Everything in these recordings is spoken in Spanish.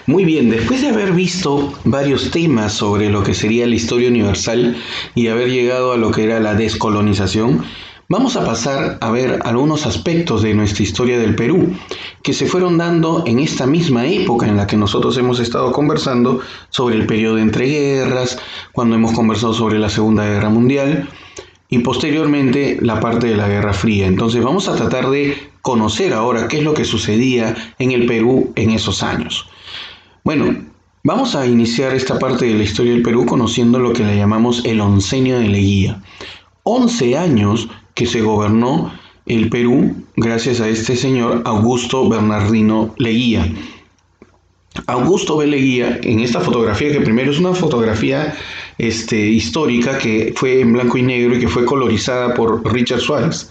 Muy bien, después de haber visto varios temas sobre lo que sería la historia universal y haber llegado a lo que era la descolonización, vamos a pasar a ver algunos aspectos de nuestra historia del Perú que se fueron dando en esta misma época en la que nosotros hemos estado conversando sobre el periodo entre guerras, cuando hemos conversado sobre la Segunda Guerra Mundial y posteriormente la parte de la Guerra Fría. Entonces vamos a tratar de conocer ahora qué es lo que sucedía en el Perú en esos años. Bueno, vamos a iniciar esta parte de la historia del Perú conociendo lo que le llamamos el oncenio de Leguía. 11 años que se gobernó el Perú gracias a este señor Augusto Bernardino Leguía. Augusto B. Leguía, en esta fotografía, que primero es una fotografía histórica que fue en blanco y negro y que fue colorizada por Richard Suárez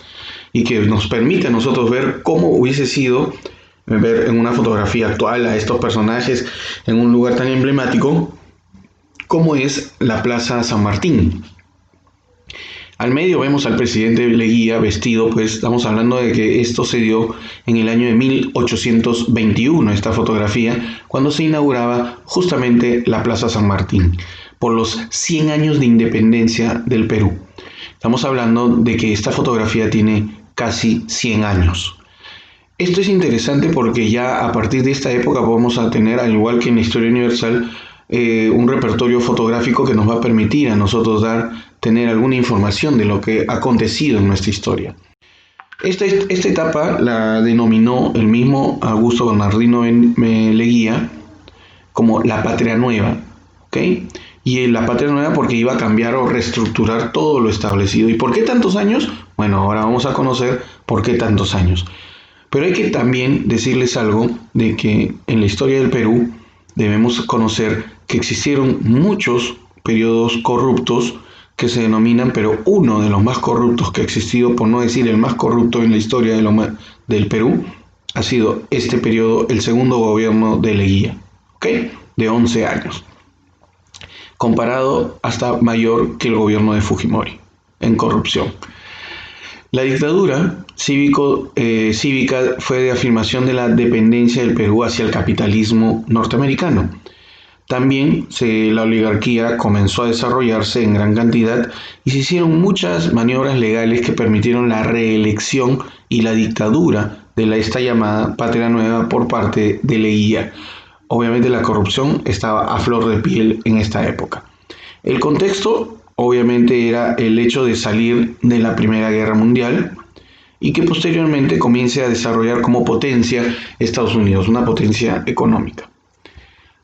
y que nos permite a nosotros ver cómo hubiese sido ver en una fotografía actual a estos personajes en un lugar tan emblemático como es la Plaza San Martín. Al medio vemos al presidente Leguía vestido, pues estamos hablando de que esto se dio en el año de 1821, esta fotografía, cuando se inauguraba justamente la Plaza San Martín, por los 100 años de independencia del Perú. Estamos hablando de que esta fotografía tiene casi 100 años. Esto es interesante porque ya a partir de esta época vamos a tener, al igual que en la historia universal, un repertorio fotográfico que nos va a permitir a nosotros tener alguna información de lo que ha acontecido en nuestra historia. Esta etapa la denominó el mismo Augusto Bernardino Leguía como la Patria Nueva, ¿ok? Y la Patria Nueva porque iba a cambiar o reestructurar todo lo establecido. ¿Y por qué tantos años? Bueno, ahora vamos a conocer por qué tantos años. Pero hay que también decirles algo de que en la historia del Perú debemos conocer que existieron muchos periodos corruptos que se denominan, pero uno de los más corruptos que ha existido, por no decir el más corrupto en la historia del Perú, ha sido este periodo, el segundo gobierno de Leguía, ¿ok? De 11 años, comparado hasta mayor que el gobierno de Fujimori en corrupción. La dictadura cívica fue de afirmación de la dependencia del Perú hacia el capitalismo norteamericano. También la oligarquía comenzó a desarrollarse en gran cantidad y se hicieron muchas maniobras legales que permitieron la reelección y la dictadura de esta llamada Patria Nueva por parte de Leguía. Obviamente la corrupción estaba a flor de piel en esta época. El contexto obviamente era el hecho de salir de la Primera Guerra Mundial y que posteriormente comience a desarrollar como potencia Estados Unidos, una potencia económica.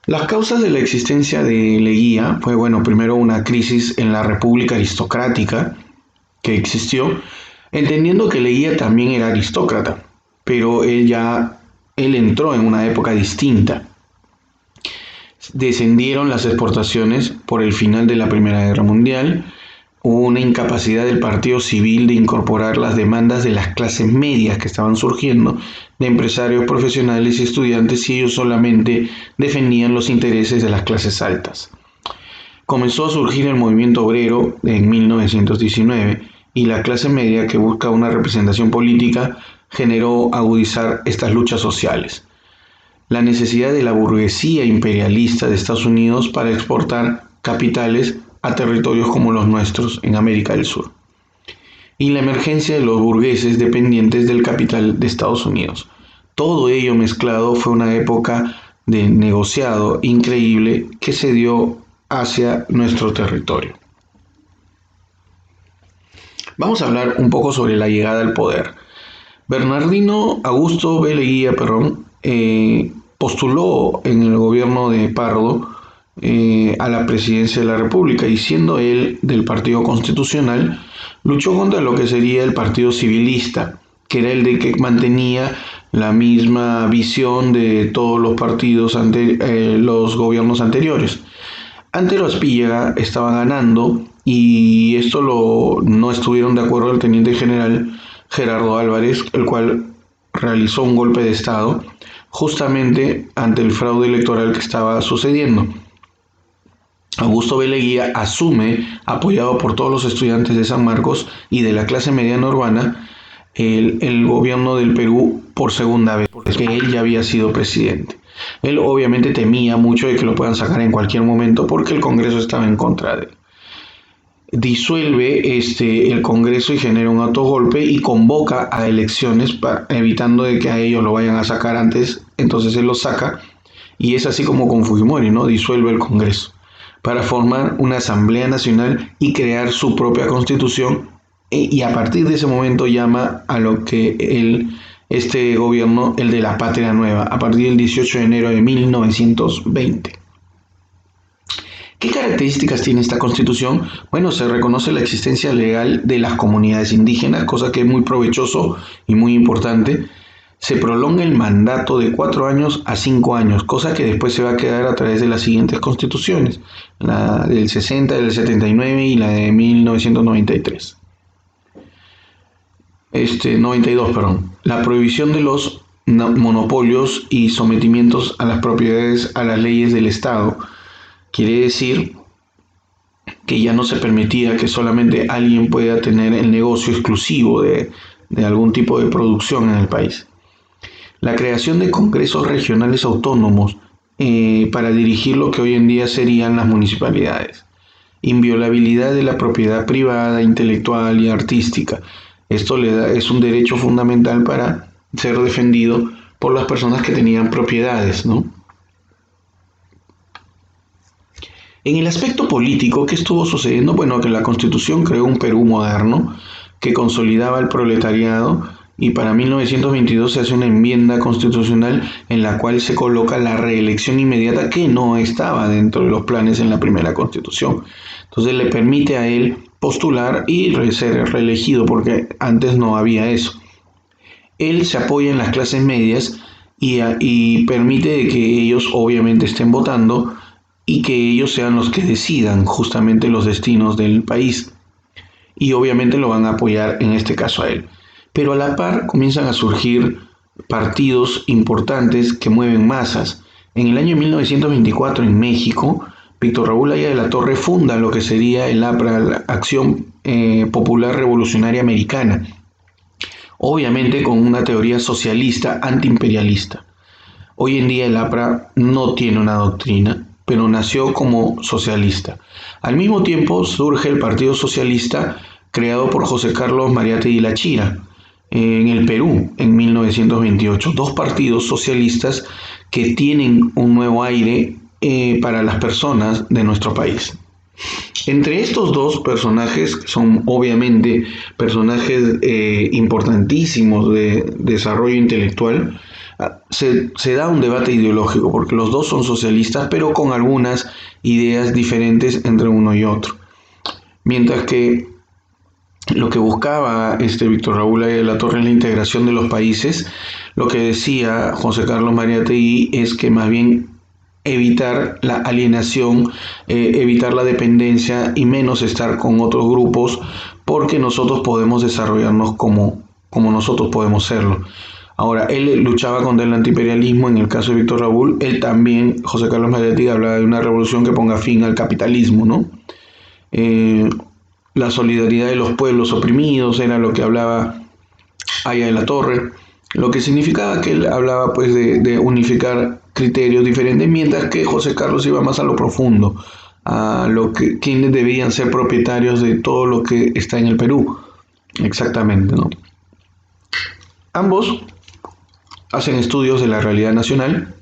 Las causas de la existencia de Leguía fue, primero una crisis en la república aristocrática que existió, entendiendo que Leguía también era aristócrata, pero él entró en una época distinta. Descendieron las exportaciones por el final de la Primera Guerra Mundial, hubo una incapacidad del partido civil de incorporar las demandas de las clases medias que estaban surgiendo, de empresarios, profesionales y estudiantes, y ellos solamente defendían los intereses de las clases altas. Comenzó a surgir el movimiento obrero en 1919 y la clase media, que busca una representación política, generó agudizar estas luchas sociales. La necesidad de la burguesía imperialista de Estados Unidos para exportar capitales a territorios como los nuestros en América del Sur. Y la emergencia de los burgueses dependientes del capital de Estados Unidos. Todo ello mezclado fue una época de negociado increíble que se dio hacia nuestro territorio. Vamos a hablar un poco sobre la llegada al poder. Bernardino Augusto B. Leguía postuló en el gobierno de Pardo a la presidencia de la República y siendo él del Partido Constitucional, luchó contra lo que sería el Partido Civilista, que era el de que mantenía la misma visión de todos los partidos ante los gobiernos anteriores. Antero Aspíllaga estaba ganando y esto no estuvieron de acuerdo el teniente general Gerardo Álvarez, el cual realizó un golpe de Estado justamente ante el fraude electoral que estaba sucediendo. Augusto B. Leguía asume, apoyado por todos los estudiantes de San Marcos y de la clase mediana urbana, el gobierno del Perú por segunda vez, porque él ya había sido presidente. Él obviamente temía mucho de que lo puedan sacar en cualquier momento porque el Congreso estaba en contra de él. Disuelve el Congreso y genera un autogolpe y convoca a elecciones evitando de que a ellos lo vayan a sacar antes. Entonces él lo saca y es así como con Fujimori, ¿no? Disuelve el Congreso para formar una Asamblea Nacional y crear su propia constitución, y a partir de ese momento llama a lo que este gobierno el de la Patria Nueva, a partir del 18 de enero de 1920. ¿Qué características tiene esta constitución? Bueno, se reconoce la existencia legal de las comunidades indígenas, cosa que es muy provechoso y muy importante. Se prolonga el mandato de 4 años a 5 años, cosa que después se va a quedar a través de las siguientes constituciones, la del 60, del 79 y la de 1993. 92, perdón. La prohibición de los monopolios y sometimientos a las propiedades a las leyes del Estado. Quiere decir que ya no se permitía que solamente alguien pueda tener el negocio exclusivo de algún tipo de producción en el país. La creación de congresos regionales autónomos para dirigir lo que hoy en día serían las municipalidades. Inviolabilidad de la propiedad privada, intelectual y artística. Esto es un derecho fundamental para ser defendido por las personas que tenían propiedades, ¿no? En el aspecto político, ¿qué estuvo sucediendo? Bueno, que la Constitución creó un Perú moderno que consolidaba el proletariado, y para 1922 se hace una enmienda constitucional en la cual se coloca la reelección inmediata, que no estaba dentro de los planes en la primera Constitución. Entonces le permite a él postular y ser reelegido, porque antes no había eso. Él se apoya en las clases medias y permite que ellos obviamente estén votando y que ellos sean los que decidan justamente los destinos del país. Y obviamente lo van a apoyar en este caso a él. Pero a la par comienzan a surgir partidos importantes que mueven masas. En el año 1924 en México, Víctor Raúl Aya de la Torre funda lo que sería el APRA, la Acción Popular Revolucionaria Americana, obviamente con una teoría socialista antiimperialista. Hoy en día el APRA no tiene una doctrina, pero nació como socialista. Al mismo tiempo surge el Partido Socialista creado por José Carlos Mariátegui Lachira en el Perú en 1928. Dos partidos socialistas que tienen un nuevo aire para las personas de nuestro país. Entre estos dos personajes, que son obviamente personajes importantísimos de desarrollo intelectual, se da un debate ideológico, porque los dos son socialistas, pero con algunas ideas diferentes entre uno y otro. Mientras que lo que buscaba Víctor Raúl Aya de la Torre en la integración de los países, lo que decía José Carlos Mariátegui es que más bien evitar la alienación, evitar la dependencia y menos estar con otros grupos, porque nosotros podemos desarrollarnos como nosotros podemos serlo. Ahora, él luchaba contra el antiimperialismo. En el caso de Víctor Raúl, él también, José Carlos Mariátegui, hablaba de una revolución que ponga fin al capitalismo, ¿no? La solidaridad de los pueblos oprimidos era lo que hablaba Aya de la Torre, lo que significaba que él hablaba pues de unificar criterios diferentes, mientras que José Carlos iba más a lo profundo, a lo que quienes debían ser propietarios de todo lo que está en el Perú, exactamente, ¿no? Ambos hacen estudios de la realidad nacional,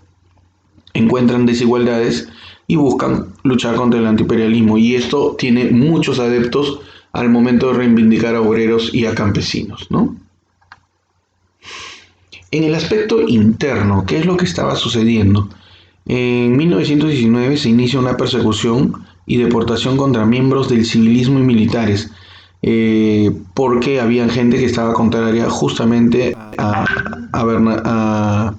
encuentran desigualdades y buscan luchar contra el antiimperialismo, y esto tiene muchos adeptos al momento de reivindicar a obreros y a campesinos, ¿no? En el aspecto interno, ¿qué es lo que estaba sucediendo? En 1919 se inicia una persecución y deportación contra miembros del civilismo y militares, porque había gente que estaba contraria justamente a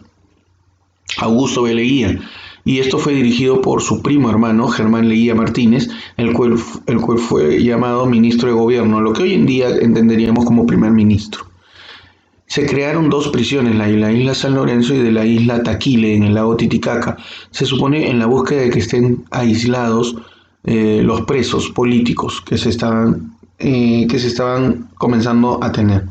Augusto B. Leguía. Y esto fue dirigido por su primo hermano, Germán Leguía Martínez, el cual fue llamado ministro de gobierno, lo que hoy en día entenderíamos como primer ministro. Se crearon dos prisiones, la de la isla San Lorenzo y de la isla Taquile, en el lago Titicaca. Se supone en la búsqueda de que estén aislados los presos políticos que se estaban comenzando a tener.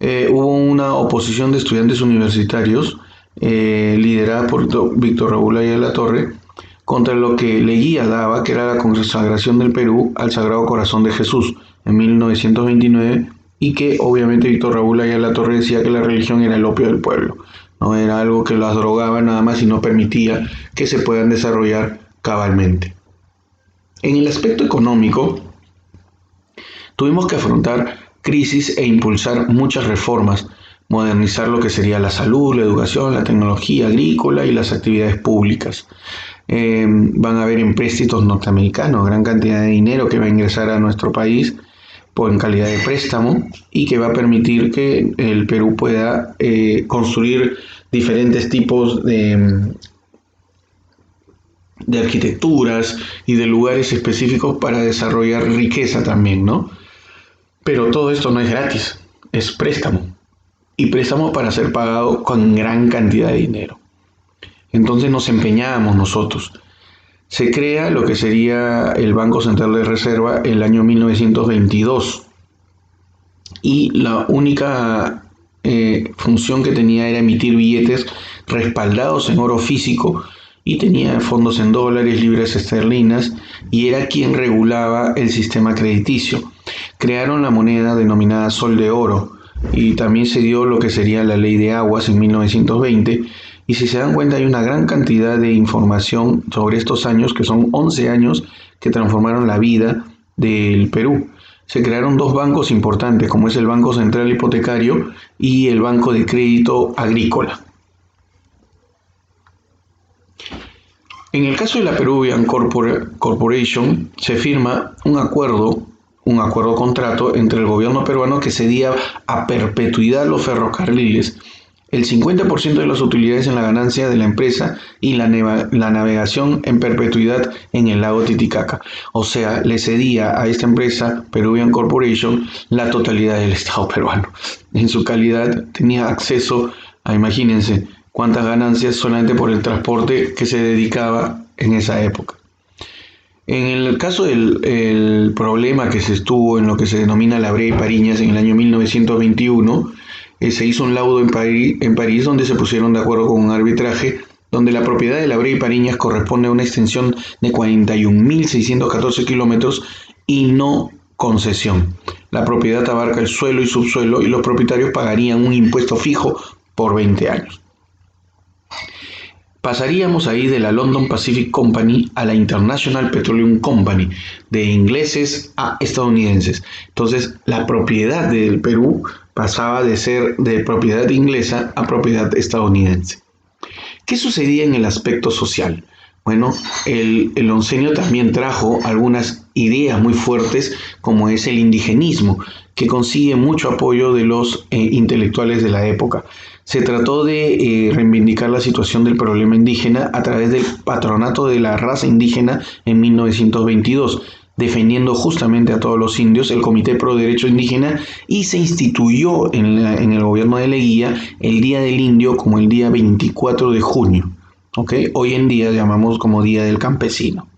Hubo una oposición de estudiantes universitarios liderada por Víctor Raúl Ayala Torre, contra lo que Leguía daba, que era la consagración del Perú al Sagrado Corazón de Jesús en 1929, y que obviamente Víctor Raúl Ayala Torre decía que la religión era el opio del pueblo, no era algo que las drogaba nada más y no permitía que se puedan desarrollar cabalmente. En el aspecto económico, tuvimos que afrontar crisis e impulsar muchas reformas, modernizar lo que sería la salud, la educación, la tecnología agrícola y las actividades públicas. Van a haber empréstitos norteamericanos, gran cantidad de dinero que va a ingresar a nuestro país en calidad de préstamo y que va a permitir que el Perú pueda construir diferentes tipos de arquitecturas y de lugares específicos para desarrollar riqueza también, ¿no? Pero todo esto no es gratis, es préstamo. Y préstamo para ser pagado con gran cantidad de dinero. Entonces nos empeñábamos nosotros. Se crea lo que sería el Banco Central de Reserva el año 1922 y la única función que tenía era emitir billetes respaldados en oro físico y tenía fondos en dólares, libras esterlinas y era quien regulaba el sistema crediticio. Crearon la moneda denominada Sol de Oro y también se dio lo que sería la Ley de Aguas en 1920. Y si se dan cuenta hay una gran cantidad de información sobre estos años, que son 11 años que transformaron la vida del Perú. Se crearon dos bancos importantes, como es el Banco Central Hipotecario y el Banco de Crédito Agrícola. En el caso de la Peruvian Corporation, se firma un acuerdo contrato entre el gobierno peruano que cedía a perpetuidad los ferrocarriles, el 50% de las utilidades en la ganancia de la empresa y la navegación en perpetuidad en el lago Titicaca. O sea, le cedía a esta empresa, Peruvian Corporation, la totalidad del Estado peruano. En su calidad tenía acceso a, imagínense, cuántas ganancias solamente por el transporte que se dedicaba en esa época. En el caso del problema que se estuvo en lo que se denomina la Brea y Pariñas en el año 1921, se hizo un laudo en París donde se pusieron de acuerdo con un arbitraje donde la propiedad de la Brea y Pariñas corresponde a una extensión de 41.614 kilómetros y no concesión. La propiedad abarca el suelo y subsuelo y los propietarios pagarían un impuesto fijo por 20 años. Pasaríamos ahí de la London Pacific Company a la International Petroleum Company, de ingleses a estadounidenses. Entonces, la propiedad del Perú pasaba de ser de propiedad inglesa a propiedad estadounidense. ¿Qué sucedía en el aspecto social? Bueno, el oncenio también trajo algunas ideas muy fuertes, como es el indigenismo, que consigue mucho apoyo de los intelectuales de la época. Se trató de reivindicar la situación del problema indígena a través del Patronato de la Raza Indígena en 1922, defendiendo justamente a todos los indios, el Comité Pro Derecho Indígena, y se instituyó en el gobierno de Leguía el Día del Indio como el día 24 de junio. ¿Okay? Hoy en día llamamos como Día del Campesino.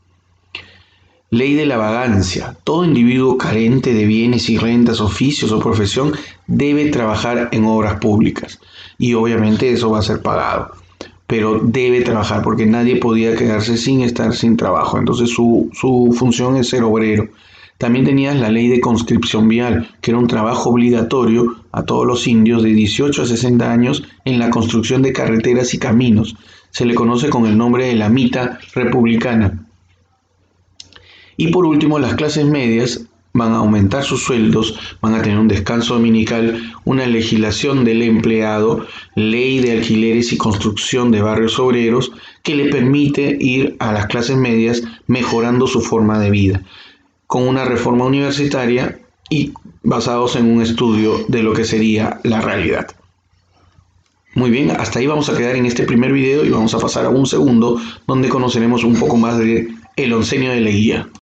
Ley de la vagancia. Todo individuo carente de bienes y rentas, oficios o profesión debe trabajar en obras públicas. Y obviamente eso va a ser pagado. Pero debe trabajar porque nadie podía quedarse sin trabajo. Entonces su función es ser obrero. También tenías la ley de conscripción vial, que era un trabajo obligatorio a todos los indios de 18 a 60 años en la construcción de carreteras y caminos. Se le conoce con el nombre de la mita republicana. Y por último, las clases medias van a aumentar sus sueldos, van a tener un descanso dominical, una legislación del empleado, ley de alquileres y construcción de barrios obreros que le permite ir a las clases medias mejorando su forma de vida, con una reforma universitaria y basados en un estudio de lo que sería la realidad. Muy bien, hasta ahí vamos a quedar en este primer video y vamos a pasar a un segundo donde conoceremos un poco más de el oncenio de Leguía.